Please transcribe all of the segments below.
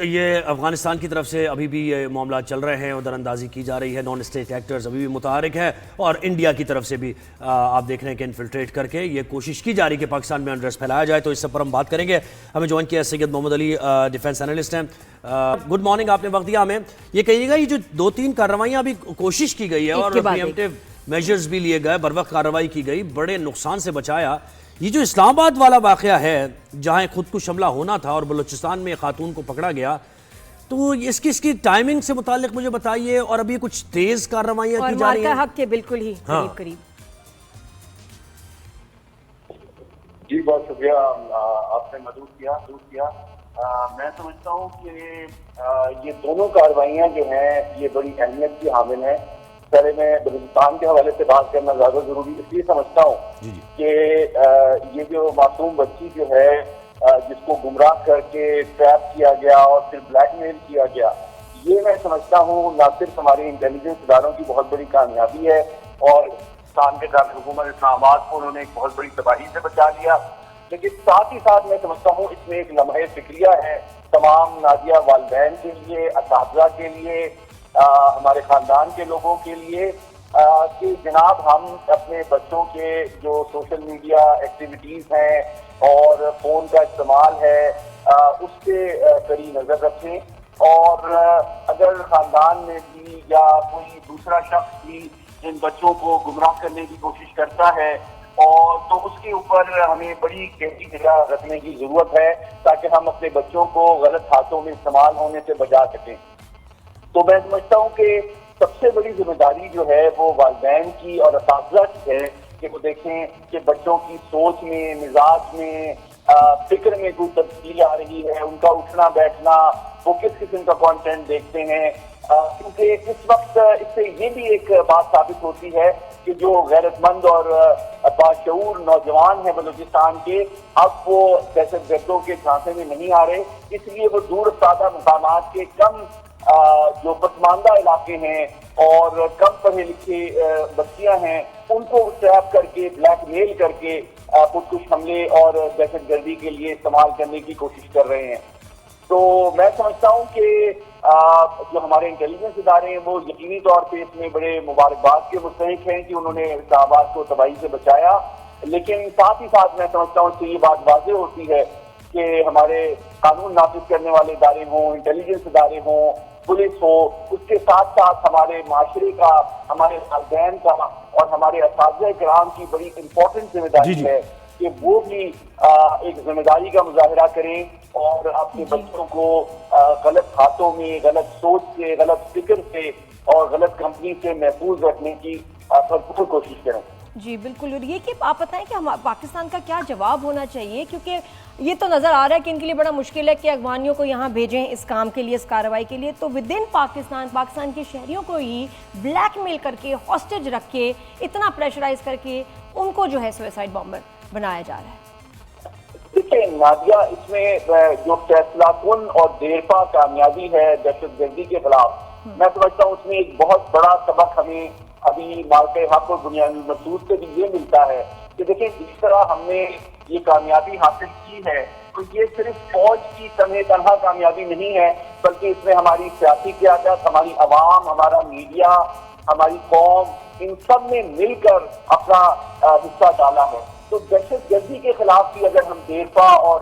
یہ افغانستان کی طرف سے ابھی بھی یہ معاملات چل رہے ہیں، ادھر اندازی کی جا رہی ہے، نان اسٹیٹ ایکٹرز ابھی بھی متحرک ہے، اور انڈیا کی طرف سے بھی آپ دیکھ رہے ہیں کہ انفلٹریٹ کر کے یہ کوشش کی جا رہی ہے کہ پاکستان میں انریسٹ پھیلایا جائے۔ تو اس سے پر ہم بات کریں گے۔ ہمیں جوائن کیا سید محمد علی، ڈیفنس اینالسٹ ہیں۔ گڈ مارننگ، آپ نے وقت دیا ہمیں۔ یہ کہیے گا یہ جو 2-3 کارروائیاں ابھی کوشش کی گئی ہے اور پریمپٹیو میجرز بھی لیے گئے، بر وقت کارروائی کی گئی، بڑے نقصان سے بچایا، یہ جو اسلام آباد والا واقعہ ہے جہاں خود کش حملہ ہونا تھا اور بلوچستان میں خاتون کو پکڑا گیا، تو اس کی ٹائمنگ سے متعلق مجھے بتائیے، اور ابھی کچھ تیز کارروائیاں کی جا رہی ہیں؟ اور مارکا حق کے بالکل ہی قریب جی بہت شکریہ، آپ نے مدعو کیا۔ میں سمجھتا ہوں کہ یہ دونوں کارروائیاں جو ہیں یہ بڑی اہمیت کی حامل ہیں۔ پہلے میں بلوچستان کے حوالے سے بات کرنا زیادہ ضروری اس لیے سمجھتا ہوں کہ یہ جو معصوم بچی جو ہے جس کو گمراہ کر کے ٹریپ کیا گیا اور پھر بلیک میل کیا گیا، یہ میں سمجھتا ہوں نہ صرف ہمارے انٹیلیجنس اداروں کی بہت بڑی کامیابی ہے اور پاکستان کے دارالحکومت اسلام آباد کو انہوں نے ایک بہت بڑی تباہی سے بچا لیا، لیکن ساتھ ہی ساتھ میں سمجھتا ہوں اس میں ایک لمحہ فکریہ ہے تمام نازیہ والدین کے لیے، اساتذہ کے لیے، ہمارے خاندان کے لوگوں کے لیے، کہ جناب ہم اپنے بچوں کے جو سوشل میڈیا ایکٹیویٹیز ہیں اور فون کا استعمال ہے اس پہ کڑی نظر رکھیں، اور اگر خاندان میں بھی یا کوئی دوسرا شخص بھی ان بچوں کو گمراہ کرنے کی کوشش کرتا ہے اور تو اس کے اوپر ہمیں بڑی گہری نگاہ رکھنے کی ضرورت ہے تاکہ ہم اپنے بچوں کو غلط ہاتھوں میں استعمال ہونے سے بچا سکیں۔ تو میں سمجھتا ہوں کہ سب سے بڑی ذمہ داری جو ہے وہ والدین کی اور اساتذہ کی ہے کہ وہ دیکھیں کہ بچوں کی سوچ میں، مزاج میں، فکر میں کوئی تبدیلی آ رہی ہے، ان کا اٹھنا بیٹھنا، وہ کس قسم کا کانٹینٹ دیکھتے ہیں، کیونکہ اس وقت اس سے یہ بھی ایک بات ثابت ہوتی ہے کہ جو غیرت مند اور باشعور نوجوان ہیں بلوچستان کے، اب وہ دہشت گردوں کے جھانسے میں نہیں آ رہے، اس لیے وہ دور افتادہ مقامات کے کم جو پسماندہ علاقے ہیں اور کم پڑھے لکھے بچیاں ہیں ان کو ٹریپ کر کے، بلیک میل کر کے خودکش حملے اور دہشت گردی کے لیے استعمال کرنے کی کوشش کر رہے ہیں۔ تو میں سمجھتا ہوں کہ جو ہمارے انٹیلیجنس ادارے ہیں وہ یقینی طور پہ اس میں بڑے مبارکباد کے مستحق ہیں کہ انہوں نے اسلام آباد کو تباہی سے بچایا، لیکن ساتھ ہی ساتھ میں سمجھتا ہوں اس سے یہ بات واضح ہوتی ہے کہ ہمارے قانون نافذ کرنے والے ادارے ہوں، انٹیلیجنس ادارے ہوں، پولیس ہو، اس کے ساتھ ساتھ ہمارے معاشرے کا، ہمارے والدین کا اور ہمارے اساتذہ کرام کی بڑی امپورٹنٹ ذمہ داری ہے کہ وہ بھی ایک ذمہ داری کا مظاہرہ کریں اور اپنے بچوں کو غلط ہاتھوں میں، غلط سوچ سے، غلط فکر سے اور غلط کمپنی سے محفوظ رکھنے کی بھرپور کوشش کریں۔ جی بالکل، اور یہ کہ آپ بتائیں کہ پاکستان کا کیا جواب ہونا چاہیے، کیونکہ یہ تو نظر آ رہا ہے کہ ان کے لیے بڑا مشکل ہے کہ افغانیوں کو یہاں بھیجیں اس کام کے لیے، اس کارروائی کے لیے، تو ود ان پاکستان کے شہریوں کو ہی بلیک میل کر کے، ہاسٹیج رکھ کے، اتنا پریشرائز کر کے ان کو جو ہے سوئسائڈ بامبر بنایا جا رہا ہے۔ دیکھیں نادیہ، اس میں جو فیصلہ کن اور دیرپا کامیابی ہے دہشت گردی کے خلاف، میں سمجھتا ہوں اس میں ایک بہت بڑا سبق ہمیں ابھی مارکے حق اور بنیادی مسعود سے بھی یہ ملتا ہے کہ دیکھیں جس طرح ہم نے یہ کامیابی حاصل کی ہے تو یہ صرف فوج کی تنہا کامیابی نہیں ہے، بلکہ اس میں ہماری سیاسی قیادت، ہماری عوام، ہمارا میڈیا، ہماری قوم، ان سب نے مل کر اپنا حصہ ڈالا ہے۔ تو دہشت گردی کے خلاف بھی اگر ہم دیرپا اور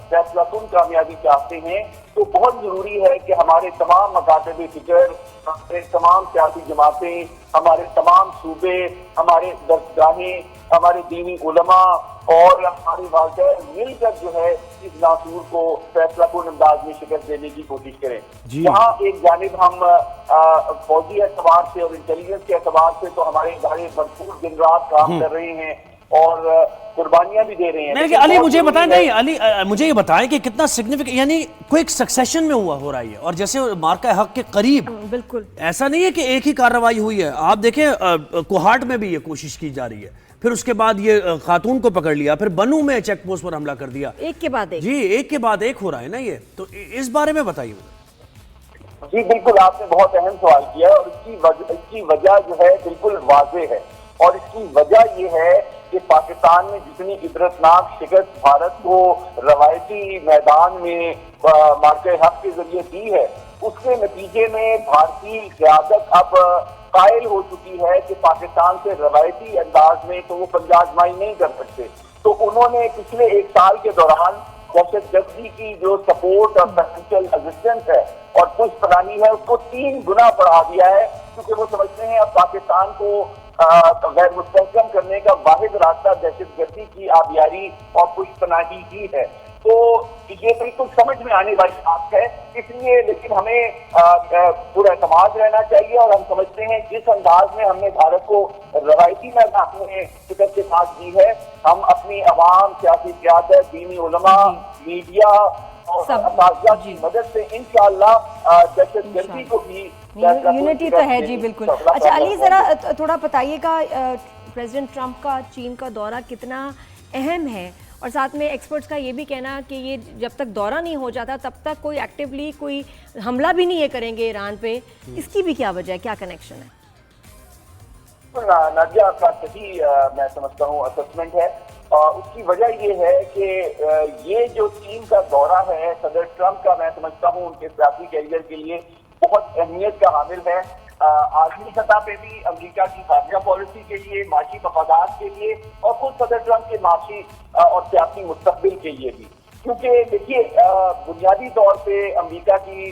فیصلہ کن کامیابی چاہتے ہیں تو بہت ضروری ہے کہ ہمارے تمام مکاتب فکر، ہمارے تمام سیاسی جماعتیں، ہمارے تمام صوبے، ہمارے درسگاہیں، ہمارے دینی علماء اور ہمارے والدین مل کر جو ہے اس ناصور کو فیصلہ کن انداز میں شکست دینے کی کوشش کریں۔ یہاں ایک جانب ہم فوجی اعتبار سے اور انٹیلیجنس کے اعتبار سے تو ہمارے ادارے بھرپور دن رات کام کر رہے ہیں اور قربانیاں بھی دے رہے ہیں۔ نہیں علی مجھے بتائیں، نہیں علی مجھے یہ بتائیں کہ کتنا سگنیفیکنٹ، یعنی کوئی ایک سکسیشن میں ہو رہا ہے، اور جیسے مارکہ حق کے قریب بالکل ایسا نہیں ہے کہ ایک ہی کارروائی ہوئی ہے۔ آپ دیکھیں کوہاٹ میں بھی یہ کوشش کی جا رہی ہے، پھر اس کے بعد یہ خاتون کو پکڑ لیا، پھر بنو میں چیک پوسٹ پر حملہ کر دیا، ایک کے بعد ایک، جی ایک کے بعد ایک ہو رہا ہے نا یہ، تو اس بارے میں بتائیے مجھے۔ جی بالکل، آپ نے بہت اہم سوال کیا اور اس کی وجہ جو ہے بالکل واضح ہے، اور اس کی وجہ یہ ہے کہ پاکستان میں جتنی عبرتناک شکست بھارت کو روایتی میدان میں مارکہ حق کے ذریعے دی ہے، اس کے نتیجے میں بھارتی قیادت اب قائل ہو چکی ہے کہ پاکستان سے روایتی انداز میں تو وہ پنجہ آزمائی نہیں کر سکتے. تو انہوں نے پچھلے 1 سال کے دوران دہشت گردی کی جو سپورٹ اور فائنینشیل اسسٹنس ہے اور پشت پناہی ہے اس کو 3 گنا بڑھا دیا ہے، کیونکہ وہ سمجھتے ہیں اب پاکستان کو غیر مستحکم کرنے کا واحد راستہ دہشت گردی کی آبیاری اور پشت پناہی ہی ہے. تو یہ بالکل سمجھ میں آنے والی بات ہے، اس لیے لیکن ہمیں پورا اعتماد رہنا چاہیے، اور ہم سمجھتے ہیں جس انداز میں ہم نے بھارت کو روایتی میدان میں شکست کے ساتھ دی ہے، ہم اپنی عوام، سیاسی قیادت، دینی علماء، میڈیا اور اساتذہ کی مدد سے انشاءاللہ دہشت گردی کو بھی یونٹی تو ہے. جی بالکل. اچھا علی، ذرا تھوڑا بتائیے گا پریزیڈنٹ ٹرمپ کا چین کا دورہ کتنا اہم ہے، اور ساتھ میں ایکسپرٹس کا یہ بھی کہنا کہ یہ جب تک دورہ نہیں ہو جاتا تب تک کوئی ایکٹیولی کوئی حملہ بھی نہیں یہ کریں گے ایران پہ، اس کی بھی کیا وجہ ہے، کیا کنیکشن ہے؟ نادیہ کا صحیح میں سمجھتا ہوں اسسمنٹ ہے. اس کی وجہ یہ ہے کہ یہ جو چین کا دورہ ہے صدر ٹرمپ کا، میں سمجھتا ہوں ان کے سیاسی کیریئر کے لیے بہت اہمیت کا حامل ہے. عالمی سطح پہ بھی امریکہ کی خارجہ پالیسی کے لیے، معاشی مفادات کے لیے، اور خود صدر ٹرمپ کے معاشی اور سیاسی مستقبل کے لیے بھی. کیونکہ دیکھیے بنیادی طور پہ امریکہ کی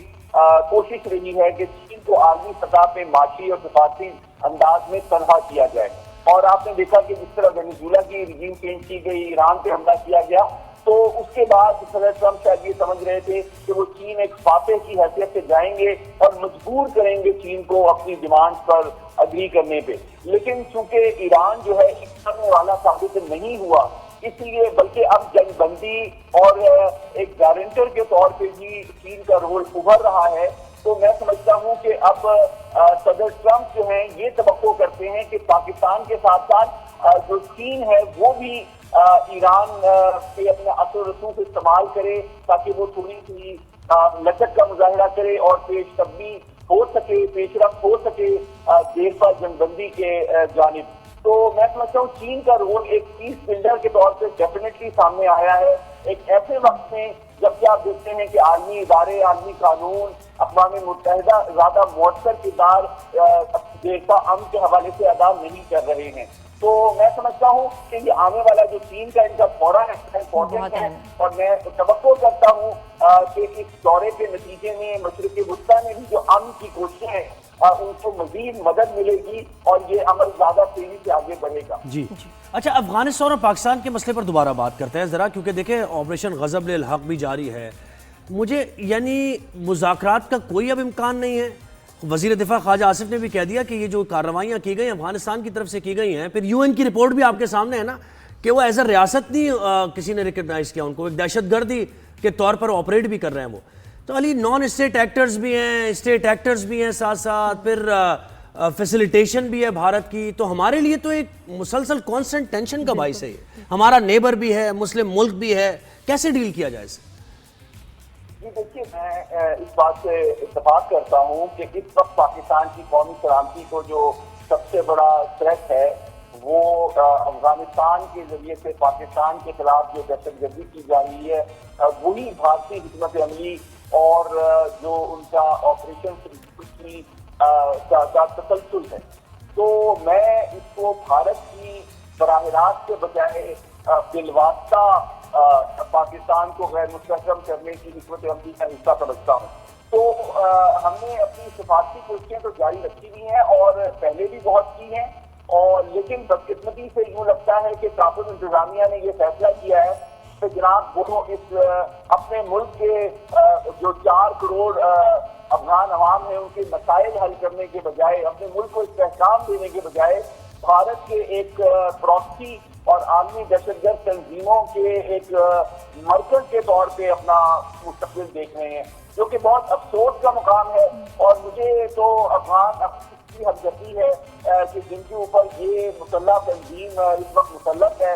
کوشش رہی ہے کہ چین کو عالمی سطح پہ معاشی اور سفارتی انداز میں تنہا کیا جائے، اور آپ نے دیکھا کہ جس طرح وینزویلا کی رجیم چینج کی گئی، ایران پہ حملہ کیا گیا، تو اس کے بعد صدر ٹرمپ شاید یہ سمجھ رہے تھے کہ وہ چین ایک فاتح کی حیثیت سے جائیں گے اور مجبور کریں گے چین کو اپنی ڈیمانڈ پر اگری کرنے پہ. لیکن چونکہ ایران جو ہے اس کرنے والا ثابت نہیں ہوا، اس لیے بلکہ اب جنگ بندی اور ایک گارنٹر کے طور پہ بھی چین کا رول ابھر رہا ہے. تو میں سمجھتا ہوں کہ اب صدر ٹرمپ جو ہیں یہ توقع کرتے ہیں کہ پاکستان کے ساتھ ساتھ جو چین ہے وہ بھی ایران پہ اپنے اثر و رسوخ استعمال کرے تاکہ وہ تھوڑی سی لچک کا مظاہرہ کرے اور پیش قدمی ہو سکے، پیش رفت ہو سکے دیرپا جنگ بندی کے جانب. تو میں سمجھتا ہوں چین کا رول ایک پیس بلڈر کے طور پہ ڈیفینیٹلی سامنے آیا ہے ایک ایسے وقت میں جبکہ آپ دیکھتے ہیں کہ عالمی ادارے، عالمی قانون، اقوام متحدہ زیادہ مؤثر کردار دیرپا امن کے حوالے سے ادا نہیں کر رہے ہیں. تو میں سمجھتا ہوں کہ یہ آنے والا جو چین کا ان کا دورہ ہے امپورٹنٹ ہے، اور میں توقع کرتا ہوں کہ اس دورے کے نتیجے میں مشرق وسطیٰ میں بھی جو امن کی کوششیں ہیں ان کو مزید مدد ملے گی اور یہ عمل زیادہ تیزی سے آگے بڑھے گا. جی اچھا، افغانستان اور پاکستان کے مسئلے پر دوبارہ بات کرتے ہیں ذرا، کیونکہ دیکھیں آپریشن غضب للحق بھی جاری ہے. مجھے یعنی مذاکرات کا کوئی اب امکان نہیں ہے؟ وزیر دفاع خواجہ آصف نے بھی کہہ دیا کہ یہ جو کارروائیاں کی گئی افغانستان کی طرف سے کی گئی ہیں، پھر یو این کی رپورٹ بھی آپ کے سامنے ہے نا کہ وہ ایز اے ریاست نہیں کسی نے ریکگنائز کیا ان کو، ایک دہشت گردی کے طور پر آپریٹ بھی کر رہے ہیں وہ. تو علی نان اسٹیٹ ایکٹرز بھی ہیں، اسٹیٹ ایکٹرز بھی ہیں ساتھ ساتھ، پھر فیسیلیٹیشن بھی ہے بھارت کی، تو ہمارے لیے تو ایک مسلسل کانسٹنٹ ٹینشن کا باعث ہے. ہمارا نیبر بھی ہے، مسلم ملک بھی ہے، کیسے ڈیل کیا جائے اسے؟ جی دیکھیے، میں اس بات سے اتفاق کرتا ہوں کہ اس وقت پاکستان کی قومی سلامتی کو جو سب سے بڑا تھریٹ ہے وہ افغانستان کے ذریعے سے پاکستان کے خلاف جو دہشت گردی کی جا رہی ہے وہی بھارتی حکمت عملی اور جو ان کا آپریشن کا تسلسل ہے. تو میں اس کو بھارت کی براہ راست کے بجائے بالواسطہ پاکستان کو غیر مستحکم کرنے کی حکمت عملی کا حصہ سمجھتا ہوں. تو ہم نے اپنی سفارتی کوششیں تو جاری رکھی ہوئی ہیں اور پہلے بھی بہت کی ہیں، اور لیکن بدقسمتی سے یوں لگتا ہے کہ تحفظ انتظامیہ نے یہ فیصلہ کیا ہے کہ جناب وہ اس اپنے ملک کے جو 4 کروڑ افغان عوام ہیں ان کے مسائل حل کرنے کے بجائے، اپنے ملک کو استحکام دینے کے بجائے بھارت کے ایک پراکسی اور عالمی دہشت گرد تنظیموں کے ایک مرکز کے طور پہ اپنا مستقبل دیکھ رہے ہیں، جو کہ بہت افسوس کا مقام ہے. اور مجھے تو افغان کی ہمدردی ہے کہ جن کے اوپر یہ مسلح تنظیم اس وقت مسلط ہے